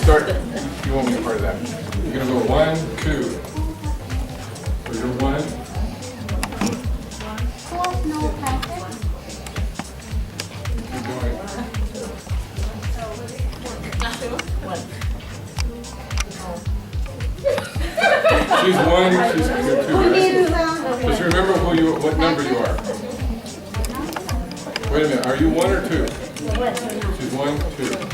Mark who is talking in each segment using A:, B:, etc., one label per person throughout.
A: start. You won't be a part of that. You're going to go 1, 2. So you're 1.
B: No practice.
A: Keep going. She's 1, she's 2, right? Just remember what number you are. Wait a minute, are you 1 or 2? She's 1, 2.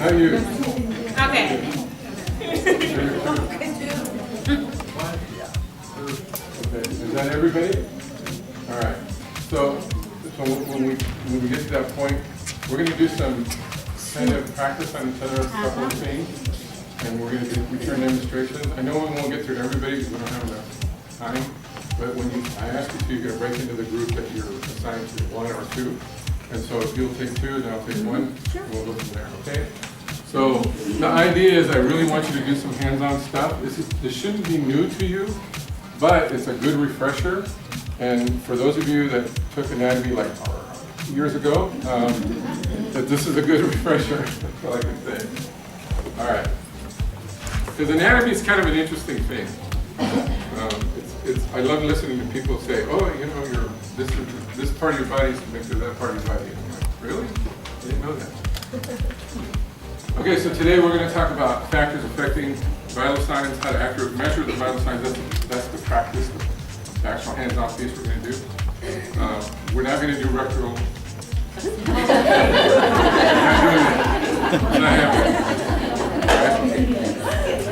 A: How are you?
C: Okay.
A: Okay, is that everybody? All right. So when we get to that point, we're going to do some kind of practice on each other, a couple of things, and we're going to do return demonstrations. I know we won't get through everybody because we don't have enough time, but when I ask you to, you're going to break into the group that you're assigned to, 1 or 2. And so if you'll take 2, then I'll take 1, and we'll go from there, okay? So the idea is I really want you to do some hands-on stuff. This shouldn't be new to you, but it's a good refresher. And for those of you that took anatomy like years ago, that this is a good refresher, that's all I can say. All right. Because anatomy is kind of an interesting thing. I love listening to people say, oh, you know, this part of your body is connected to that part of your body. And I'm like, really? I didn't know that. Okay, so today we're going to talk about factors affecting vital signs, how to accurately measure the vital signs. That's the practice, the actual hands-on piece we're going to do. We're not going to do rectal. We're not happening.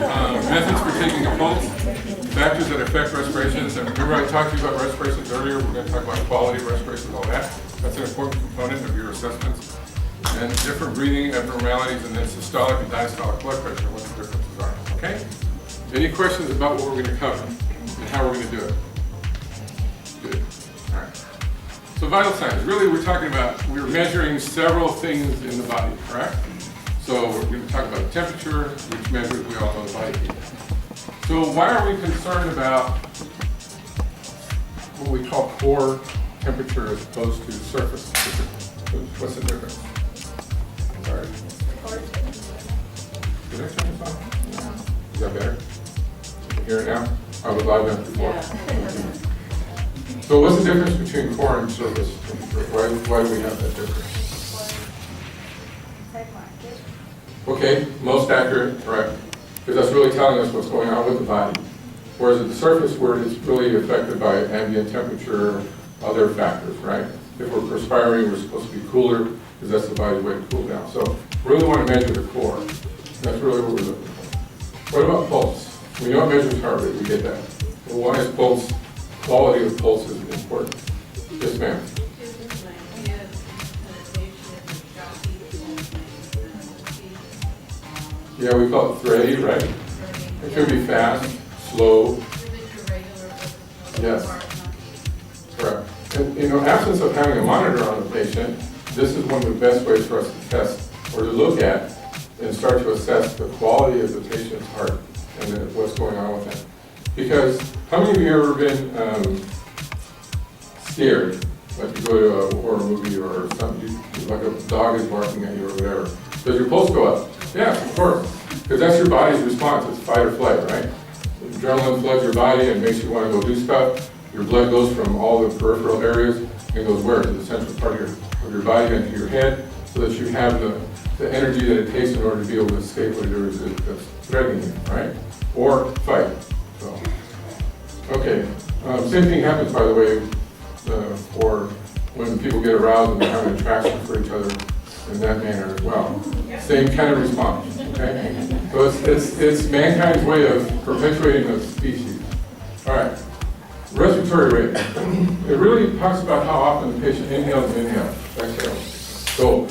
A: Right? Methods for taking a pulse, factors that affect respirations. And remember I talked to you about respirations earlier. We're going to talk about quality of respirations, all that. That's an important component of your assessments. And different breathing abnormalities, and then systolic and diastolic blood pressure, what the differences are, okay? Any questions about what we're going to cover and how we're going to do it? Good, all right. So vital signs, really we're measuring several things in the body, correct? So we're going to talk about the temperature, which measures, we all know the body heat. So why are we concerned about what we call core temperature as opposed to surface temperature? What's the difference? Sorry. Did I turn this on? Is that better? You can hear it now? I was live enough before. Yeah. So what's the difference between core and surface temperature? Why do we have that difference? Okay, most accurate, correct. Because that's really telling us what's going on with the body. Whereas at the surface, where it's really affected by ambient temperature, other factors, right? If we're perspiring, we're supposed to be cooler, because that's the body's way to cool down. So we really want to measure the core. That's really what we're looking for. What about pulse? We know it measures heart rate, we get that. But why is pulse, quality of pulse is important? Yes, ma'am. Yeah, we call it thready, right? It could be fast, slow. Yes, correct. And, absence of having a monitor on the patient, this is one of the best ways for us to test or to look at and start to assess the quality of the patient's heart and what's going on with them. Because how many of you have ever been scared? Like you go to a horror movie or something, like a dog is barking at you or whatever. Does your pulse go up? Yeah, of course. Because that's your body's response. It's fight or flight, right? Adrenaline floods your body and makes you want to go do stuff. Your blood goes from all the peripheral areas and goes where? To the central part of your body and to your head, so that you have the energy that it takes in order to be able to escape whatever it is that's threatening you, right? Or fight. So, okay. Same thing happens, by the way, for when people get aroused and they're having attraction for each other. in that manner as well. Same kind of response, okay? So it's mankind's way of perpetuating the species. All right, respiratory rate. It really talks about how often the patient inhales and inhales, exhales. So,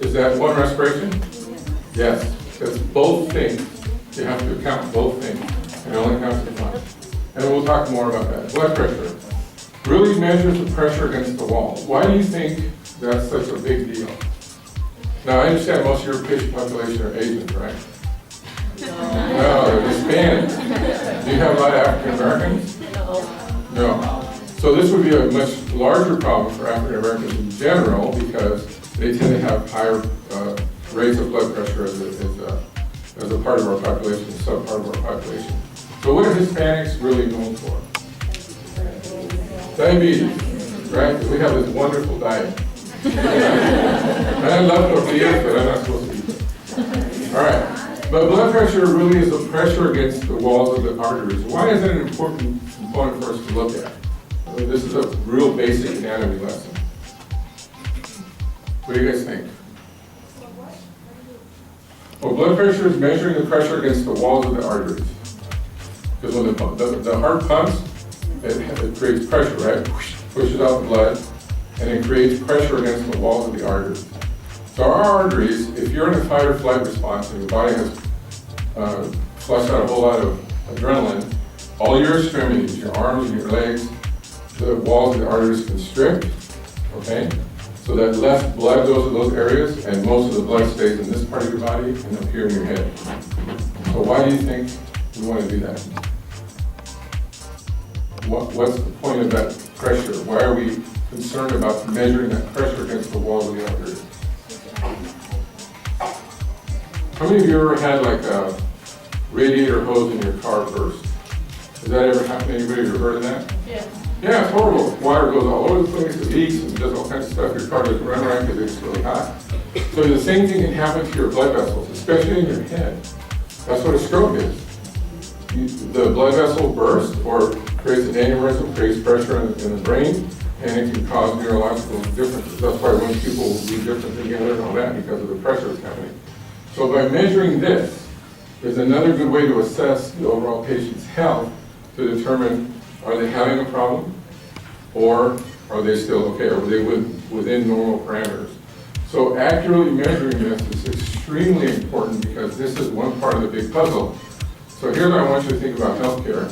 A: is that one respiration? Yes, because both things, you have to count both things, and it only counts as one. And we'll talk more about that. Blood pressure really measures the pressure against the wall. Why do you think that's such a big deal? Now, I understand most of your patient population are Asians, right? No, they're Hispanics. Do you have a lot of African Americans? No. So this would be a much larger problem for African Americans in general because they tend to have higher rates of blood pressure as a part of our population, a sub-part of our population. So what are Hispanics really known for? Diabetes, right? We have this wonderful diet. And I love tortillas, but I'm not supposed to eat them. All right. But blood pressure really is the pressure against the walls of the arteries. Why is that an important component for us to look at? This is a real basic anatomy lesson. What do you guys think? Well, blood pressure is measuring the pressure against the walls of the arteries. Because when the heart pumps, it creates pressure, right? Pushes out the blood, and it creates pressure against the walls of the arteries. So our arteries, if you're in a fight or flight response and your body has flushed out a whole lot of adrenaline, all your extremities, your arms and your legs, the walls of the arteries constrict, okay? So that less blood goes to those areas, and most of the blood stays in this part of your body and up here in your head. So why do you think we want to do that? What's the point of that pressure? Why are we concerned about measuring that pressure against the walls of the arteries? How many of you ever had like a radiator hose in your car burst? Has that ever happened to anybody? Ever heard of that? Yeah. Yeah, it's horrible. Water goes all over the place, it leaks, and does all kinds of stuff. Your car doesn't run right because it's really hot. So the same thing can happen to your blood vessels, especially in your head. That's what a stroke is. The blood vessel bursts or creates an aneurysm, creates pressure in the brain, and it can cause neurological differences. That's why when people will be different together and all that because of the pressure that's happening. So by measuring this is another good way to assess the overall patient's health to determine, are they having a problem or are they still okay? Are they within normal parameters? So accurately measuring this is extremely important because this is one part of the big puzzle. So here's what I want you to think about healthcare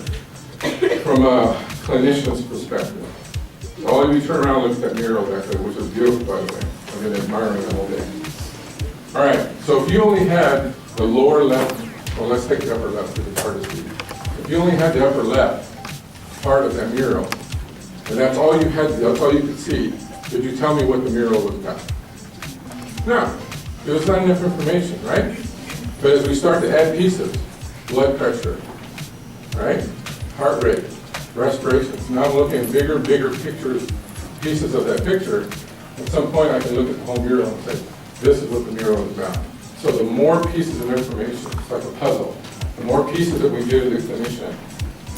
A: from a clinician's perspective. So all of you turn around and look at that mural back there, which is beautiful, by the way. I've been admiring it all day. All right, so if you only had the lower left, well, let's take the upper left because it's hard to see. If you only had the upper left part of that mural, and that's all you had, that's all you could see, could you tell me what the mural was about? No, there was not enough information, right? But as we start to add pieces, blood pressure, right? Heart rate, respirations. Now I'm looking at bigger pictures, pieces of that picture. At some point I can look at the whole mural and say, this is what the mural is about. So the more pieces of information, it's like a puzzle, the more pieces that we give to the clinician,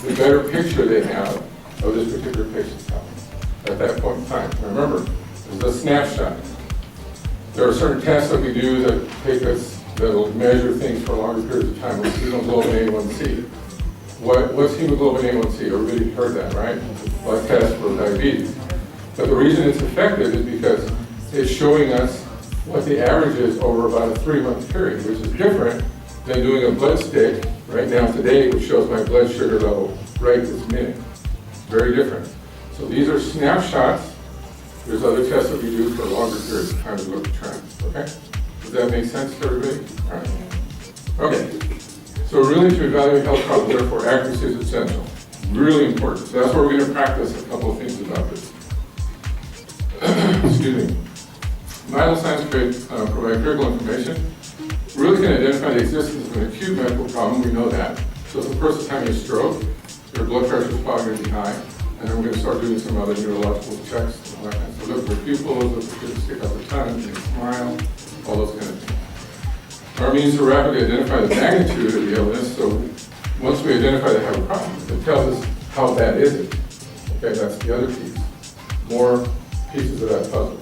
A: the better picture they have of this particular patient's health at that point in time. And remember, this is a snapshot. There are certain tests that we do that take us, that will measure things for longer periods of time, like hemoglobin A1C. What's hemoglobin A1C? Everybody heard that, right? Blood test for diabetes. But the reason it's effective is because it's showing us what the average is over about a 3-month period, which is different than doing a blood stick right now today, which shows my blood sugar level right this minute. Very different. So these are snapshots. There's other tests that we do for longer periods of time to look at trends, okay? Does that make sense to everybody? All right. Okay. So really to evaluate health problems, therefore accuracy is essential. Really important. So that's where we're going to practice a couple of things about this. Excuse me. Vital signs provide critical information. Really can identify the existence of an acute medical problem, we know that. So if a person's having a stroke, their blood pressure is probably going to be high, and then we're going to start doing some other neurological checks. And all that kind of stuff. So look for pupils, look for kids stick out their tongue, they smile, all those kind of things. Our means to rapidly identify the magnitude of the illness, so once we identify they have a problem, it tells us how bad is it. Okay, that's the other piece. More pieces of that puzzle.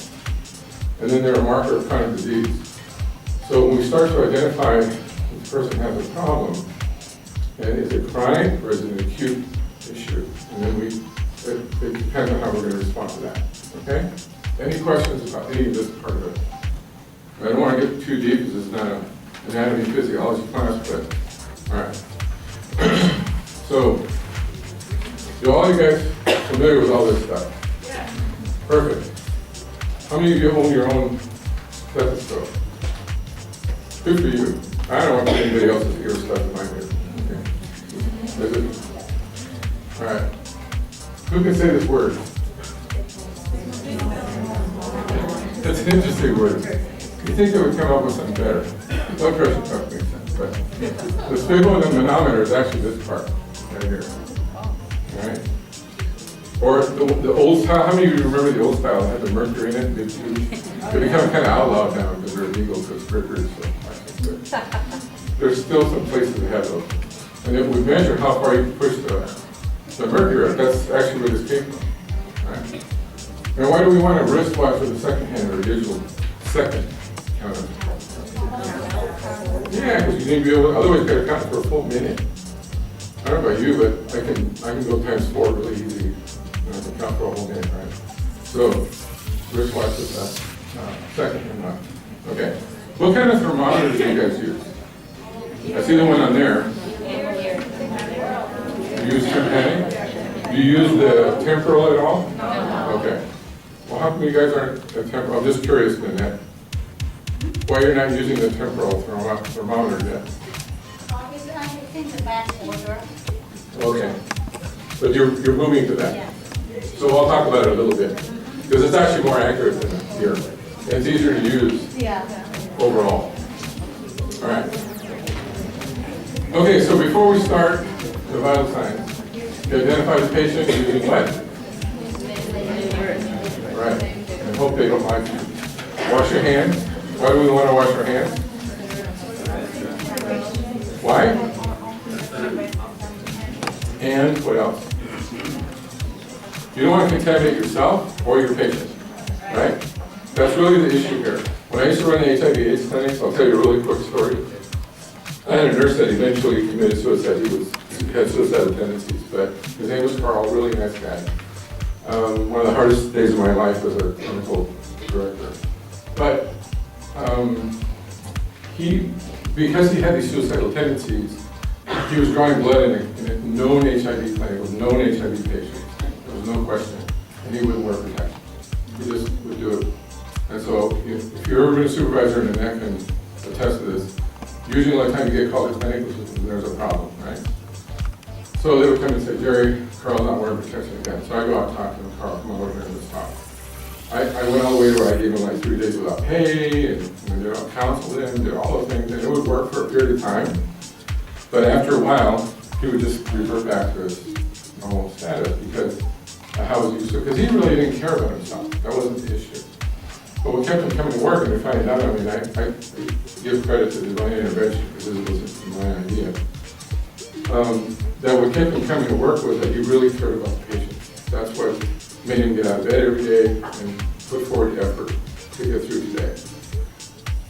A: and then they're a marker of chronic disease. So when we start to identify if the person has a problem, and is it chronic or is it an acute issue? And then it depends on how we're going to respond to that. Okay? Any questions about any of this part of it? I don't want to get too deep because it's not an anatomy physiology class, but all right. So, all you guys familiar with all this stuff? Yeah. Perfect. How many of you own your own stethoscope? Good for you. I don't want anybody else's ear stuff in my ear. Okay. Is it? All right. Who can say this word? It's an interesting word. You think they would come up with something better? Blood pressure cuff makes sense, but the sphygmomanometer is actually this part right here. All right. Or the old style. How many of you remember the old style that had the mercury in it? They become kind of outlawed now because they're illegal because mercury is so toxic. There's still some places that have those. And if we measure how far you can push the mercury up, that's actually where this came from. Right? Now, why do we want a wristwatch with a second hand or a digital second counter? Yeah, because you need to be able to, otherwise you got to count for a full minute. I don't know about you, but I can go times 4 really easy. And I can count for a whole minute, right? So, wristwatch with that second hand on. Okay. What kind of thermometers do you guys use? I see the one on there. You use tympanic? Do you use the temporal at all? No. Okay. Well, how come you guys aren't a temporal? I'm just curious, Nanette. Why you're not using the temporal thermometer yet?
B: I think the back order.
A: Okay. But you're moving to that.
B: Yeah.
A: So I'll talk about it a little bit. Because it's actually more accurate than here. And it's easier to use overall. All right. Okay, so before we start the vital signs, you identify the patient using what? Right. And hope they don't mind you. Wash your hands. Why do we want to wash our hands? Why? And what else? You don't want to contaminate yourself or your patient, right? That's really the issue here. When I used to run the HIV/AIDS clinics, I'll tell you a really quick story. I had a nurse that eventually committed suicide. He had suicidal tendencies, but his name was Carl, really nice guy. One of the hardest days of my life as a clinical director. But because he had these suicidal tendencies, he was drawing blood in a known HIV clinic with known HIV patients. There was no question. And he wouldn't wear protection. He just would do it. And so if you're ever been a supervisor in a neck and attest to this, usually by the time you get called to clinic, there's a problem, right? So they would come and say, Jerry, Carl's not wearing protection again. So I go out and talk to him, Carl, come over here and let's talk. I went all the way to where I gave him like 3 days without pay, and did counsel him, did all those things, and it would work for a period of time. But after a while, he would just revert back to his normal status because how was he used to? Because he really didn't care about himself. That wasn't the issue. But what kept him coming to work, and to find out, I mean, I give credit to divine intervention because this was my idea. That what kept him coming to work was that he really cared about the patients. That's what made him get out of bed every day and put forward effort to get through today.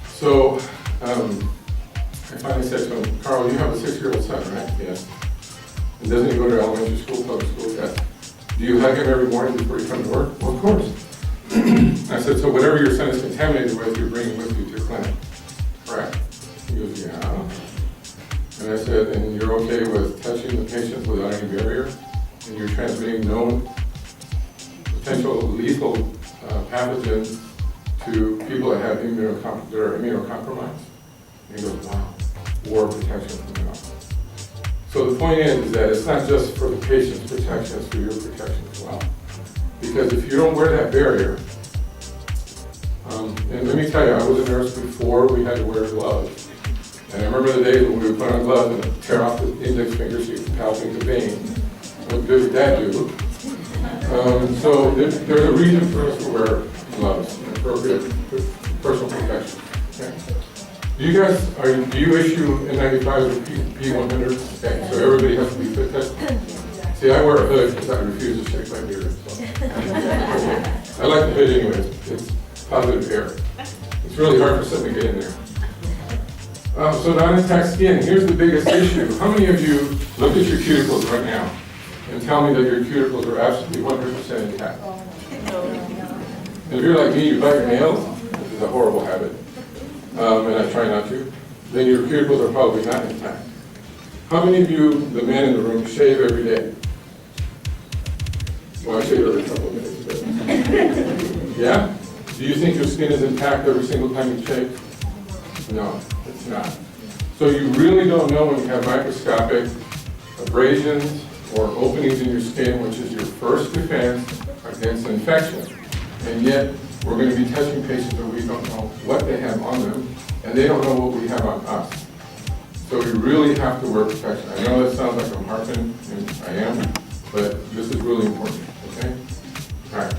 A: So I finally said to him, Carl, you have a 6-year-old son, right? Yes. And doesn't he go to elementary school, public school? Yes. Do you hug him every morning before you come to work? Well, of course. I said, so whatever your son is contaminated with, you're bringing with you to clinic, correct? He goes, yeah. And I said, and you're okay with touching the patients without any barrier? And you're transmitting known potential lethal pathogens to people that have that are immunocompromised? And he goes, wow, war protection from now. So the point is that it's not just for the patient's protection, it's for your protection as well. Because if you don't wear that barrier, and let me tell you, I was a nurse before we had to wear gloves. And I remember the days when we would put on gloves and tear off the index finger so you could palpate the vein. What good did that do? So there's a reason for us to wear gloves, appropriate personal protection. Okay. Do you issue N95s or P100s? Okay, so everybody has to be fit tested. See, I wear a hood because I refuse to shake my beard. So. I like the hood anyway. positive air. It's really hard for something to get in there. So non-intact skin, here's the biggest issue. How many of you look at your cuticles right now and tell me that your cuticles are absolutely 100% intact? And if you're like me, you bite your nails, which is a horrible habit, and I try not to, then your cuticles are probably not intact. How many of you, the men in the room, shave every day? Well, I shave every couple of minutes. But yeah? Do you think your skin is intact every single time you shave? No, it's not. So you really don't know when you have microscopic abrasions or openings in your skin, which is your first defense against infection. And yet, we're going to be touching patients that we don't know what they have on them, and they don't know what we have on us. So we really have to wear protection. I know that sounds like I'm harping, and I am, but this is really important, okay? All right.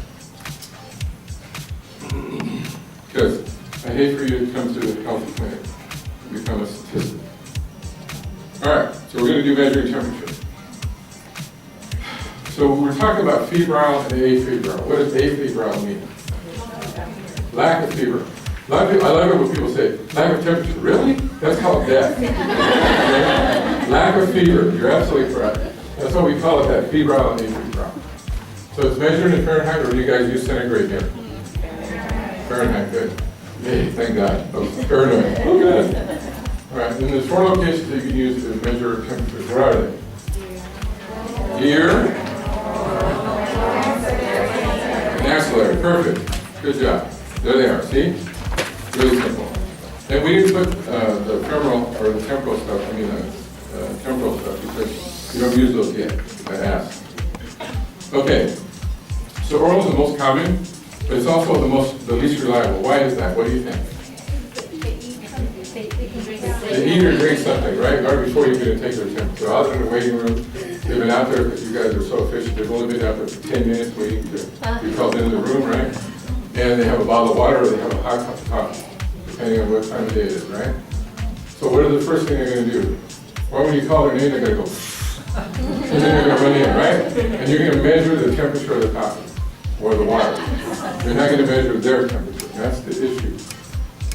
A: Because I hate for you to come to the health clinic and become a statistic. All right, so we're going to do measuring temperature. So we're talking about febrile and afebrile. What does afebrile mean? Lack of fever. I love it when people say, lack of temperature. Really? That's called death. Lack of fever. You're absolutely correct. That's why we call it that, febrile and afebrile. So it's measured in Fahrenheit, or do you guys use centigrade here? Fahrenheit, good. Hey, thank God. Oh, Fahrenheit. Oh, good. All right, then there's 4 locations that you can use to measure temperatures. Where are they? Ear. And axillary. Perfect. Good job. There they are. See? Really simple. And we didn't put the femoral or the temporal stuff, temporal stuff, because you don't use those yet. I asked. Okay. So oral is the most common, but it's also the least reliable. Why is that? What do you think? They eat or drink something, right? Right before you can take their temperature. So I was in the waiting room. They've been out there because you guys are so efficient. They've only been out there for 10 minutes waiting to be called into the room, right? And they have a bottle of water or they have a hot cup of coffee, depending on what time of day it is, right? So what is the first thing they're going to do? Well, when you call their name, they're going to go, and then they're going to run in, right? And you're going to measure the temperature of the coffee or the water. You're not going to measure their temperature. That's the issue.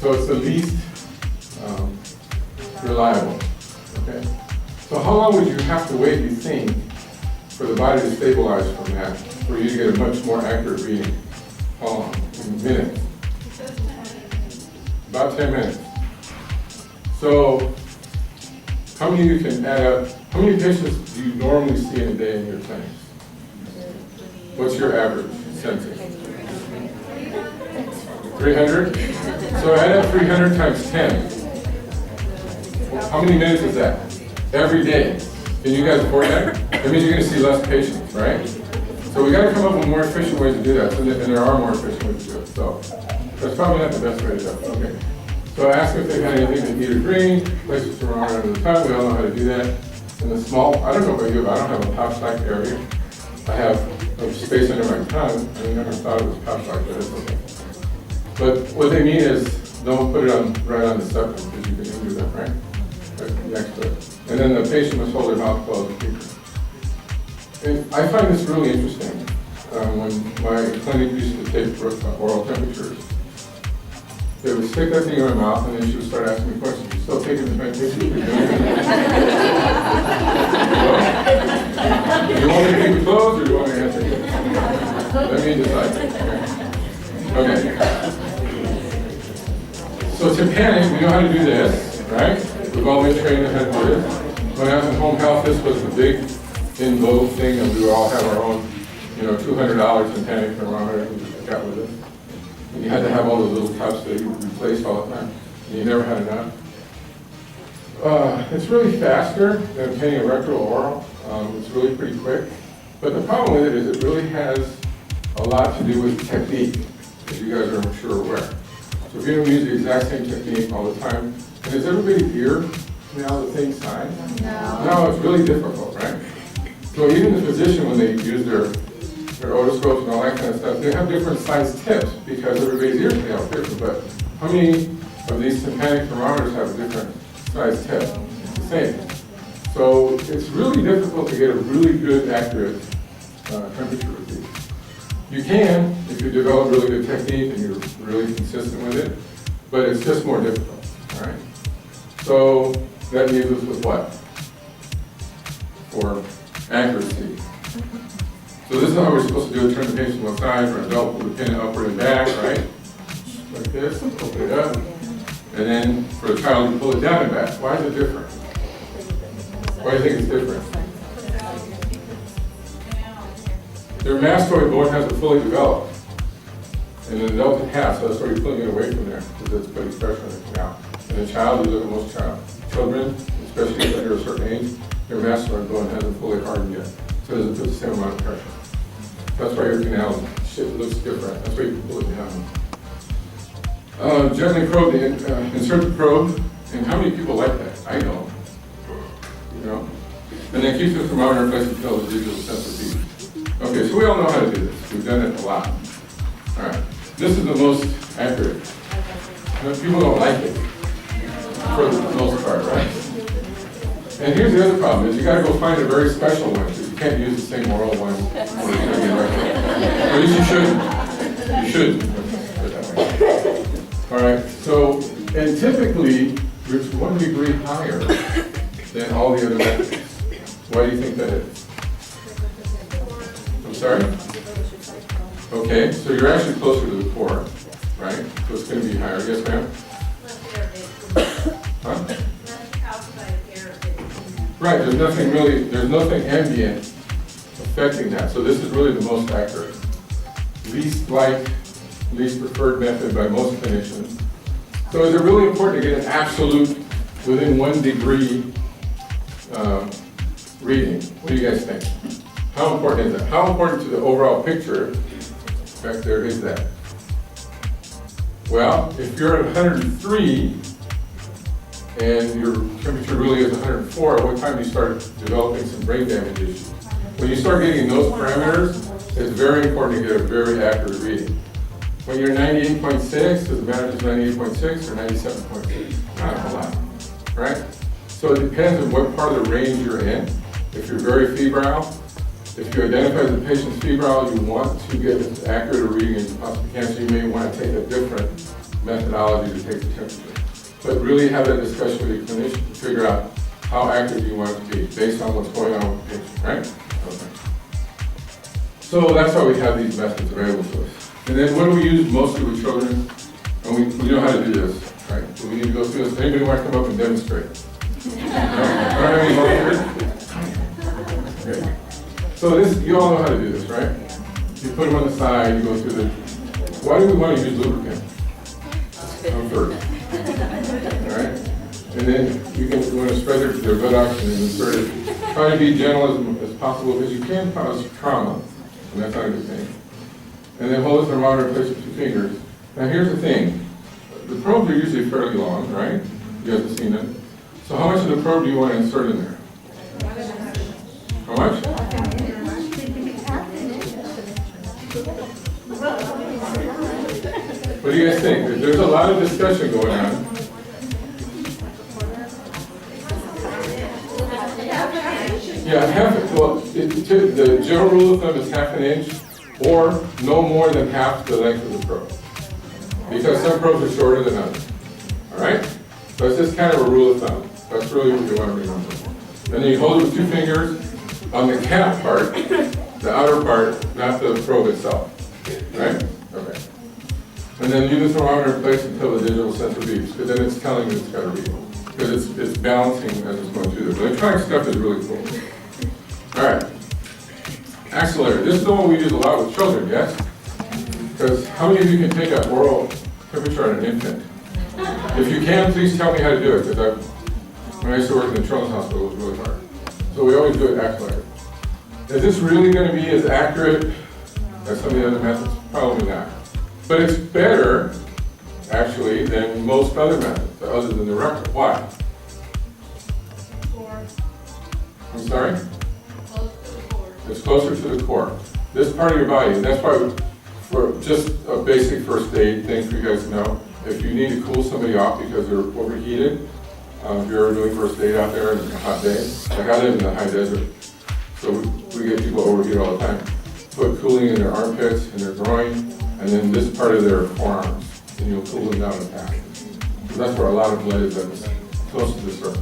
A: So it's the least reliable, okay? So how long would you have to wait, you think, for the body to stabilize from that, for you to get a much more accurate reading? How long? In minutes. About 10 minutes. So, how many of you can add up, how many patients do you normally see in a day in your clinics? What's your average census? 300? So add up 300 times 10. How many minutes is that? Every day. Can you guys afford that? That means you're going to see less patients, right? So we got to come up with more efficient ways to do that, and there are more efficient ways to do it. So that's probably not the best way to do it. Okay. So ask if they've had anything to eat or drink, place the thermometer under the tongue. We all know how to do that. In the small, I don't know about you, but I don't have a pouch-like area. I have a space under my tongue. I never thought it was pouch-like, but it's okay. But what they mean is don't put it on right on the septum because you can injure them, right? Next to it. And then the patient must hold their mouth closed. And I find this really interesting. When my clinic used to take oral temperatures, they would stick that thing in my mouth and then she would start asking me questions. You still taking the medication? Do you want me to keep it closed or do you want me to answer you? Let me decide. Okay. So to panic, we know how to do this, right? We've all been trained on how to do this. When I was in home health, this was the big in vogue thing, and we would all have our own, $200 in panic thermometer we got with us. And you had to have all those little cups that you replaced all the time, and you never had enough. It's really faster than taking a rectal or oral. It's really pretty quick. But the problem with it is it really has a lot to do with technique, as you guys are, I'm sure, aware. So if you don't use the exact same technique all the time, and is everybody's ear now the same size? No, it's really difficult, right? So even the physician, when they use their otoscopes and all that kind of stuff, they have different size tips because everybody's ears are different. But how many of these tympanic thermometers have a different size tip? It's the same. So it's really difficult to get a really good, accurate temperature reading. You can, if you develop really good technique and you're really consistent with it, but it's just more difficult, all right? So that leaves us with what? For accuracy. So this is how we're supposed to do it. Turn the patient to one side. For an adult, pull the pin upward and back, right? Like this, open it up. And then for the child, you pull it down and back. Why is it different? Why do you think it's different? Their mastoid bone hasn't fully developed. And an adult it has, so that's why you're pulling it away from there, because it's putting pressure on the canal. And the child, you look at most children, especially if under a certain age, their mastoid bone hasn't fully hardened yet. So it doesn't put the same amount of pressure. That's why your canal looks different. That's why you can pull it down. Gently probe, insert the probe, and how many people like that? I know. You know? And then keep the thermometer in place until the digital sensor beeps. Okay, so we all know how to do this. We've done it a lot. All right. This is the most accurate. But people don't like it, for the most part, right? And here's the other problem, is you gotta go find a very special one, because you can't use the same oral one. Or at least you shouldn't. You shouldn't. All right, so, and typically, it's 1 degree higher than all the other methods. Why do you think that is? I'm sorry? Okay, so you're actually closer to the core, right? So it's going to be higher. Yes, ma'am? Huh? Right, there's nothing ambient affecting that. So this is really the most accurate. Least preferred method by most clinicians. So is it really important to get an absolute within 1 degree reading? What do you guys think? How important is that? How important to the overall picture back there is that? Well, if you're at 103 and your temperature really is 104, at what time do you start developing some brain damage issues? When you start getting those parameters, it's very important to get a very accurate reading. When you're 98.6, does it matter if it's 98.6 or 97.6? Not a whole lot, right? So it depends on what part of the range you're in. If you're very febrile, if you identify the patient's febrile, you want to get as accurate a reading as you possibly can, so you may want to take a different methodology to take the temperature. But really have that discussion with your clinician to figure out how accurate you want it to be based on what's going on with the patient, right? Okay. So that's why we have these methods available to us. And then what do we use mostly with children? And we know how to do this, right? So we need to go through this. Anybody want to come up and demonstrate? Okay. So this, you all know how to do this, right? You put them on the side, you go through the, why do we want to use lubricant? First. All right? And then you want to spread their buttocks and then insert it. Try to be gentle as possible because you can cause trauma, and that's not a good thing. And then hold the thermometer in place with 2 fingers. Now here's the thing. The probes are usually fairly long, right? You guys have seen them. So how much of the probe do you want to insert in there? How much? What do you guys think? There's a lot of discussion going on. Yeah, the general rule of thumb is ½ inch or no more than half the length of the probe. Because some probes are shorter than others. All right? So it's just kind of a rule of thumb. That's really what you want to remember. And then you hold it with 2 fingers on the cap part, the outer part, not the probe itself. Right? Okay. And then leave the thermometer in place until the digital sensor beeps, because then it's telling you it's got a reading. Because it's balancing as it's going through. The electronic stuff is really cool. All right. Accelerator. This is the one we use a lot with children, yes? Because how many of you can take an oral temperature on an infant? If you can, please tell me how to do it, because when I used to work in the children's hospital, it was really hard. So we always do it accelerator. Is this really going to be as accurate as some of the other methods? Probably not. But it's better, actually, than most other methods, other than the rectal. Why? I'm sorry? It's closer to the core. This part of your body, and that's why, for just a basic first aid thing for you guys to know, if you need to cool somebody off because they're overheated, if you're ever doing first aid out there and it's a hot day, like I live in the high desert, so we get people overheated all the time. Put cooling in their armpits and their groin, then this part of their forearms, and you'll cool them down in half. So that's where a lot of blood is that's close to the surface.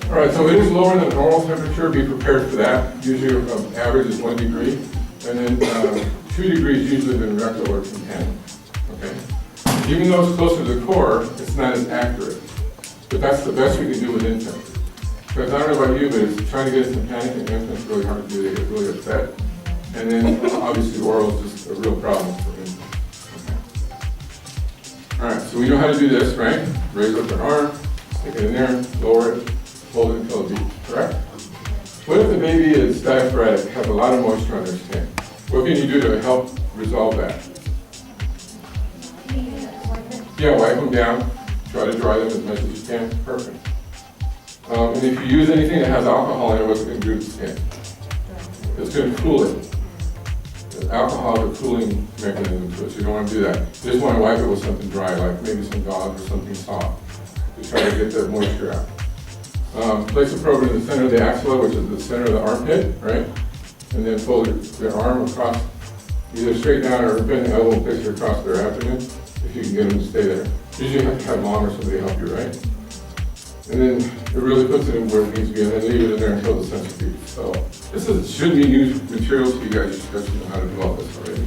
A: All right, so it is lower than normal temperature. Be prepared for that. Usually average is 1 degree, and then 2 degrees usually been rectal or tympanic. Okay? Even though it's closer to the core, it's not as accurate. But that's the best we can do with infants. Because I don't know about you, but it's trying to get a tympanic in infants is really hard to do. They get really upset. And then obviously oral is just a real problem for infants. Okay. All right, so we know how to do this, right? Raise up their arm, stick it in there, lower it, hold it until it beats, correct? What if the baby is diaphoretic, has a lot of moisture on their skin? What can you do to help resolve that? Yeah, wipe them down. Try to dry them as much as you can. Perfect. And if you use anything that has alcohol in it, what's it going to do to the skin? It's going to cool it. Alcohol is a cooling mechanism to it, so you don't want to do that. You just want to wipe it with something dry, like maybe some gauze or something soft, to try to get that moisture out. Place the probe in the center of the axilla, which is the center of the armpit, right? And then fold their arm across, either straight down or bend the elbow, place it across their abdomen, if you can get them to stay there. Usually you have to have mom or somebody help you, right? And then it really puts it in where it needs to be, and then leave it in there until the centrifuge. So this should be new material to you guys. You should know how to do all this already.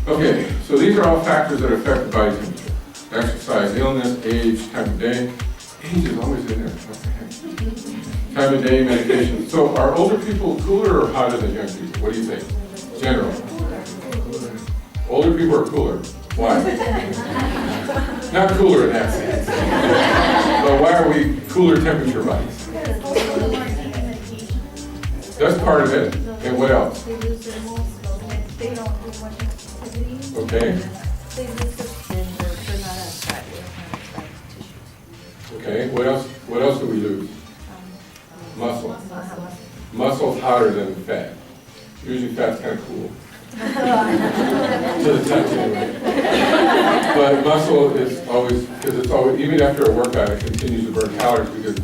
A: Okay, so these are all factors that affect the body temperature. Exercise, illness, age, time of day. Age is always in there. Okay. Time of day, medication. So are older people cooler or hotter than young people? What do you think? General. Older people are cooler. Why? Not cooler in that sense. But why are we cooler temperature bodies? That's part of it. And what else?
C: They lose their muscles, and they don't do much activity.
A: Okay.
C: They lose their, they're not as fat, they don't have as fat tissues.
A: Okay. What else? What else do we lose? Muscle.
C: Muscle.
A: Muscle's hotter than fat. Usually fat's kind of cool. To the touch anyway. But muscle is always, because it's always, even after a workout, it continues to burn calories because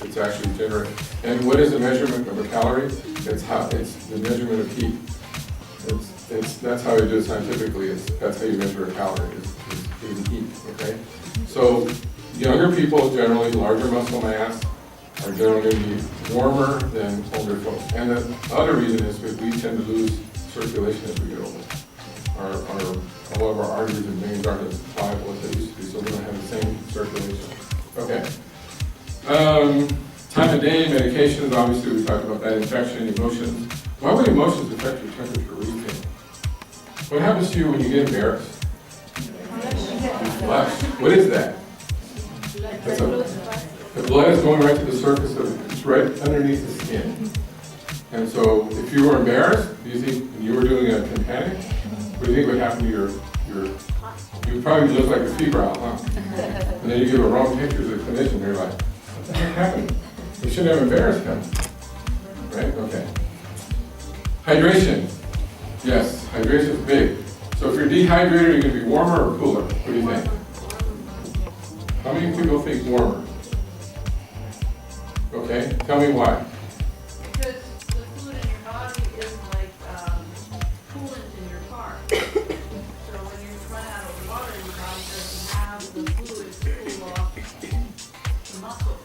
A: it's actually generated. And what is the measurement of a calorie? It's hot. It's the measurement of heat. That's how you do it scientifically. That's how you measure a calorie is in heat. Okay. So younger people generally larger muscle mass are generally going to be warmer than older folks. And the other reason is that we tend to lose circulation as we get older. All of our arteries and veins aren't as pliable as they used to be, so we don't have the same circulation. Okay. Time of day, medications, obviously we talked about that, infection, emotions. Why would emotions affect your temperature? What do you think? What happens to you when you get embarrassed? Flush. What is that? The blood is going right to the surface of, it's right underneath the skin. And so if you were embarrassed, do you think you were doing a tympanic? What do you think would happen to your you probably look like a febrile, huh? And then you give a wrong picture to the clinician, they're like, what the heck happened? We shouldn't have embarrassed him. Right? Okay. Hydration. Yes, hydration is big. So if you're dehydrated, you're going to be warmer or cooler? What do you think? How many people think warmer? Okay, tell me why.
D: Because the fluid in your body is like coolant in your car. So when you run out of water, your body doesn't have the fluid to cool off the muscle.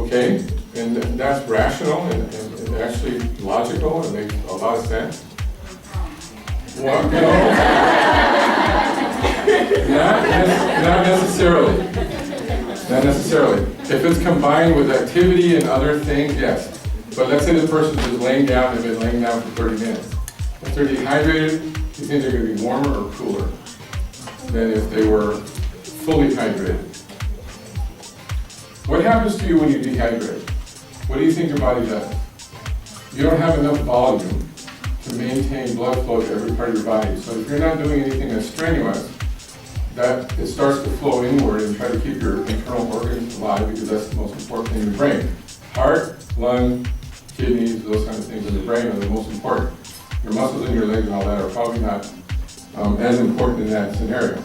A: Okay, and that's rational and actually logical and makes a lot of sense. Well, you know, not necessarily. Not necessarily. If it's combined with activity and other things, yes. But let's say the person's just laying down, they've been laying down for 30 minutes. If they're dehydrated, you think they're going to be warmer or cooler than if they were fully hydrated. What happens to you when you dehydrate? What do you think your body does? You don't have enough volume to maintain blood flow to every part of your body. So if you're not doing anything that's strenuous, that it starts to flow inward and try to keep your internal organs alive because that's the most important thing in the brain. Heart, lung, kidneys, those kind of things in the brain are the most important. Your muscles in your legs and all that are probably not as important in that scenario.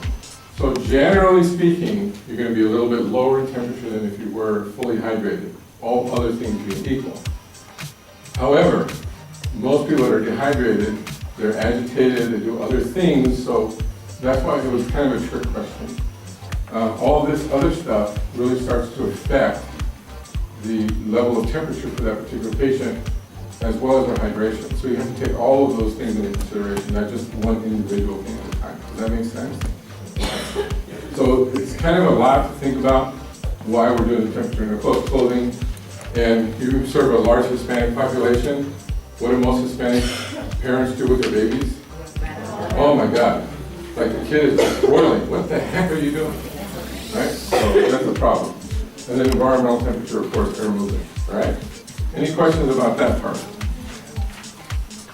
A: So generally speaking, you're going to be a little bit lower in temperature than if you were fully hydrated, all other things being equal. However, most people that are dehydrated they're agitated, they do other things, so that's why it was kind of a trick question. All this other stuff really starts to affect the level of temperature for that particular patient, as well as their hydration. So you have to take all of those things into consideration, not just one individual thing at a time. Does that make sense? So it's kind of a lot to think about why we're doing the temperature in the clothing. And you serve a large Hispanic population. What do most Hispanic parents do with their babies? Oh my God. Like the kid is boiling. What the heck are you doing? Right? So that's a problem. And then environmental temperature, of course, air movement. Right? Any questions about that part?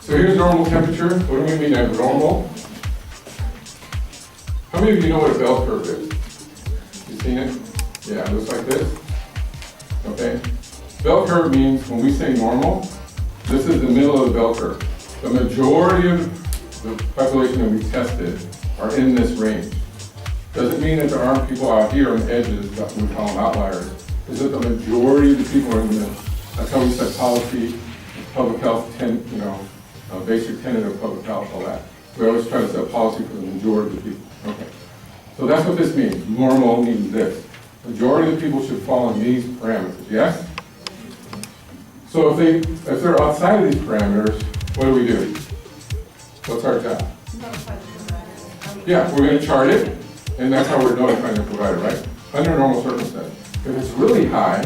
A: So here's normal temperature. What do we mean by normal? How many of you know what a bell curve is? You seen it? Yeah, it looks like this. Okay? Bell curve means when we say normal, this is the middle of the bell curve. The majority of the population that we tested are in this range. Doesn't mean that there aren't people out here on the edges that we call them outliers. It's that the majority of the people are in the middle. That's how we set policy, public health, basic tenet of public health, all that. We always try to set policy for the majority of the people. Okay. So that's what this means. Normal means this. Majority of the people should fall in these parameters, yes? So if they're outside of these parameters, what do we do? What's our job? Yeah, we're going to chart it, and that's how we're notifying the provider, right? Under normal circumstances. If it's really high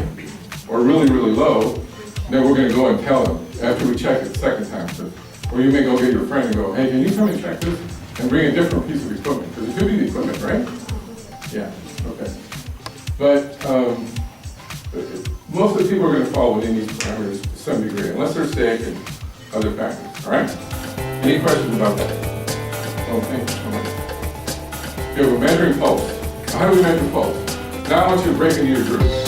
A: or really, really low, then we're going to go and tell them after we check it the second time. Or you may go get your friend and go, hey, can you come and check this? And bring a different piece of equipment, because it could be the equipment, right? Yeah, okay. But most of the people are going to fall within these parameters to some degree, unless they're sick and other factors, all right? Any questions about that? Oh, thank you so much. Okay, we're measuring pulse. How do we measure pulse? Now I want you to break into your groups.